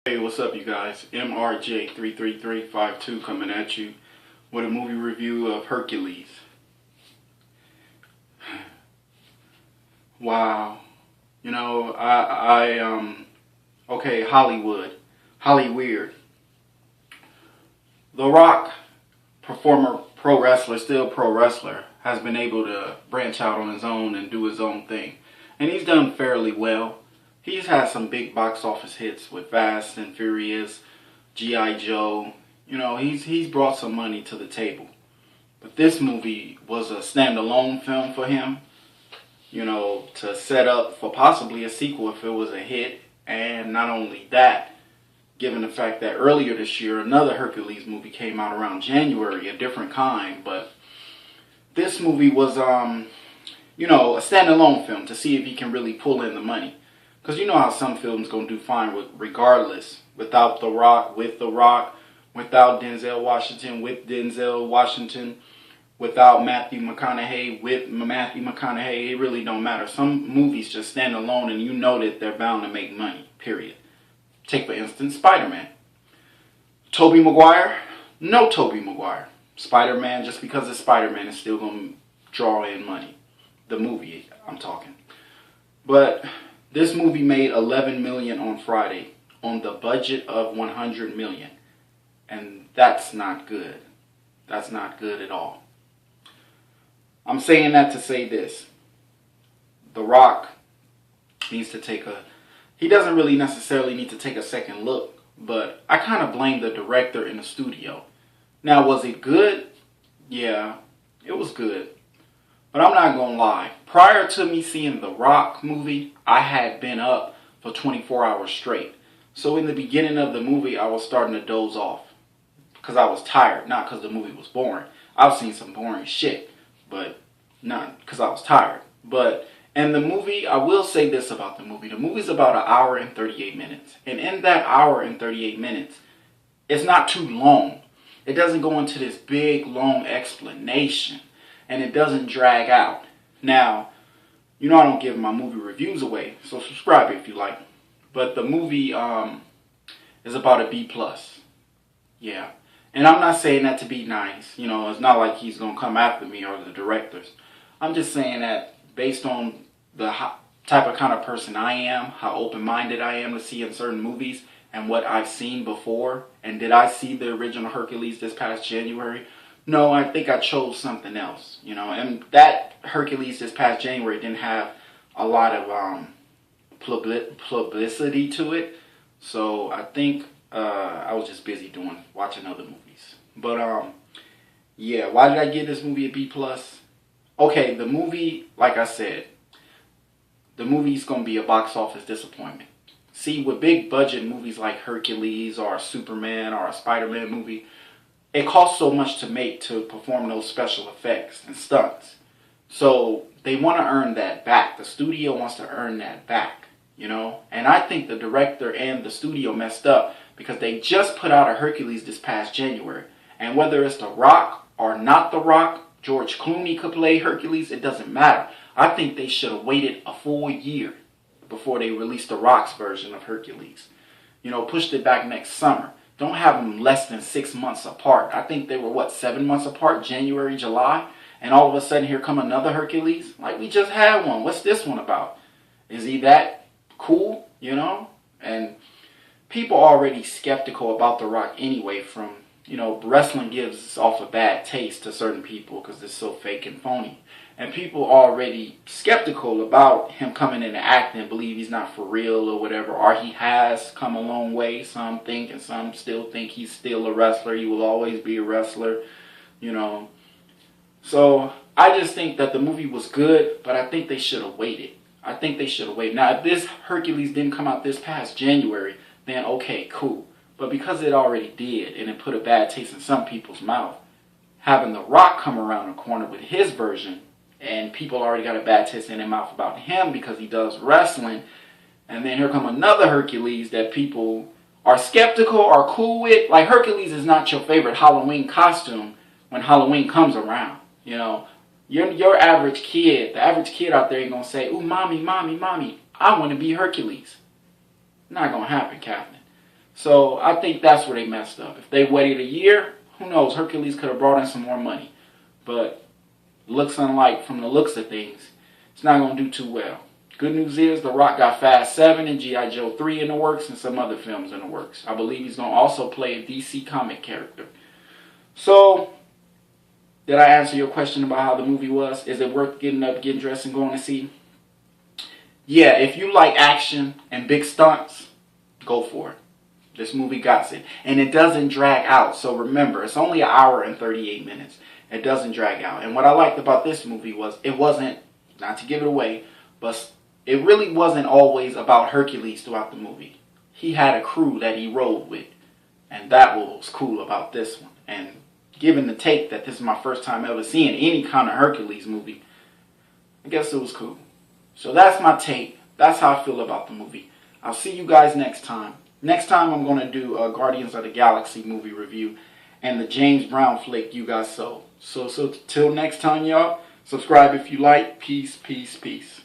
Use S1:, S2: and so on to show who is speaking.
S1: Hey, what's up, you guys? MRJ33352 coming at you with a movie review of Hercules. Wow. Okay, Hollyweird. The Rock, performer, pro wrestler, still pro wrestler, has been able to branch out on his own and do his own thing. And he's done fairly well. He's had some big box office hits with Fast and Furious, G.I. Joe. He's brought some money to the table. But this movie was a standalone film for him, to set up for possibly a sequel if it was a hit. And not only that, given the fact that earlier this year, another Hercules movie came out around January, a different kind. But this movie was, a standalone film to see if he can really pull in the money. Because you know how some films going to do fine regardless. Without The Rock, with The Rock, without Denzel Washington, with Denzel Washington, without Matthew McConaughey, with Matthew McConaughey. It really don't matter. Some movies just stand alone and you know that they're bound to make money, period. Take, for instance, Spider-Man. Tobey Maguire? No Tobey Maguire. Spider-Man, just because it's Spider-Man, is still going to draw in money. The movie, I'm talking. But this movie made $11 million on Friday on the budget of $100 million. And that's not good. That's not good at all. I'm saying that to say this. The Rock needs to he doesn't really necessarily need to take a second look, but I kind of blame the director in the studio. Now, was it good? Yeah, it was good. But I'm not going to lie. Prior to me seeing The Rock movie, I had been up for 24 hours straight. So in the beginning of the movie, I was starting to doze off. Because I was tired, not because the movie was boring. I've seen some boring shit, but not because I was tired. And the movie, I will say this about the movie. The movie's about an hour and 38 minutes. And in that hour and 38 minutes, it's not too long. It doesn't go into this big, long explanation. And it doesn't drag out. Now, I don't give my movie reviews away, so subscribe if you like. But the movie is about a B+. Yeah. And I'm not saying that to be nice. It's not like he's going to come after me or the directors. I'm just saying that based on the type of kind of person I am, how open-minded I am to seeing certain movies, and what I've seen before. And did I see the original Hercules this past January? No, I think I chose something else, and that Hercules this past January didn't have a lot of publicity to it, so I think I was just busy watching other movies. But yeah, why did I give this movie a B+? Okay, the movie, like I said, the movie's going to be a box office disappointment. See, with big budget movies like Hercules or a Superman or a Spider-Man movie, it costs so much to make to perform those special effects and stunts. So they want to earn that back. The studio wants to earn that back, And I think the director and the studio messed up because they just put out a Hercules this past January. And whether it's The Rock or not The Rock, George Clooney could play Hercules, it doesn't matter. I think they should have waited a full year before they released The Rock's version of Hercules. Pushed it back next summer. Don't have them less than 6 months apart. I think they were, 7 months apart? January, July? And all of a sudden, here come another Hercules? Like, we just had one. What's this one about? Is he that cool? And people are already skeptical about The Rock anyway from, wrestling gives off a bad taste to certain people because it's so fake and phony. And people are already skeptical about him coming into acting, believe he's not for real or whatever, or he has come a long way. Some think, and some still think he's still a wrestler. He will always be a wrestler, So I just think that the movie was good, but I think they should have waited. Now, if this Hercules didn't come out this past January, then okay, cool. But because it already did, and it put a bad taste in some people's mouth, having The Rock come around the corner with his version, and people already got a bad taste in their mouth about him because he does wrestling. And then here come another Hercules that people are skeptical or cool with. Like, Hercules is not your favorite Halloween costume when Halloween comes around. Your average kid, the average kid out there ain't going to say, ooh, mommy, I want to be Hercules. Not going to happen, Captain. So I think that's where they messed up. If they waited a year, who knows? Hercules could have brought in some more money. But looks unlike, from the looks of things, it's not going to do too well. Good news is The Rock got Fast 7 and G.I. Joe 3 in the works and some other films in the works. I believe he's going to also play a DC comic character. So, did I answer your question about how the movie was? Is it worth getting up, getting dressed, and going to see? Yeah, if you like action and big stunts, go for it. This movie got it. And it doesn't drag out. So remember, it's only an hour and 38 minutes. It doesn't drag out. And what I liked about this movie was it wasn't, not to give it away, but it really wasn't always about Hercules throughout the movie. He had a crew that he rode with. And that was cool about this one. And given the take that this is my first time ever seeing any kind of Hercules movie, I guess it was cool. So that's my take. That's how I feel about the movie. I'll see you guys next time. Next time I'm going to do a Guardians of the Galaxy movie review and the James Brown flick You Got Soul. So till next time, y'all, subscribe if you like. Peace, peace, peace.